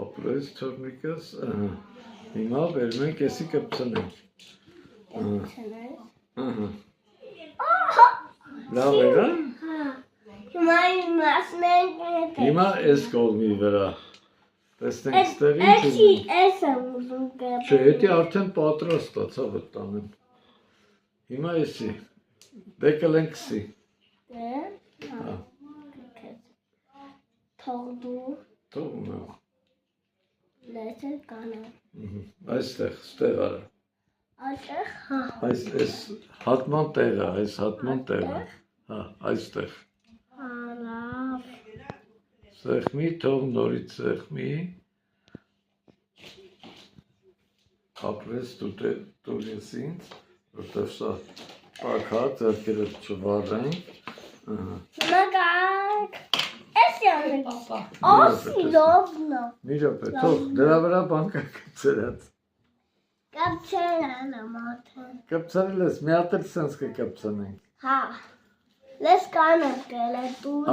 Ապրես թորնիկս, հիմա վերում ենք եսի կպցնենք, լավ եղա, հիմա ես կողմի վրա, տեսնենք ստեղ ինչ ունի, չէ, հետի արդեն պատրաստած վտանեմ, հիմա եսի, դե կլենք սի, թողում եմ, այստեղ, ստեղ արա, այս հատման տեղը, այստեղ, սեղմի, թող նորից սեղմի, ապրես տուր ես ինձ, որտև սա պակա, ձերքերը չվարենք, մի ռոպե, թող, դրա վրա բան կա կպցրած, կպցրել ես, մի հատ էլ սենց կկպցնենք, Let's go and get a tour.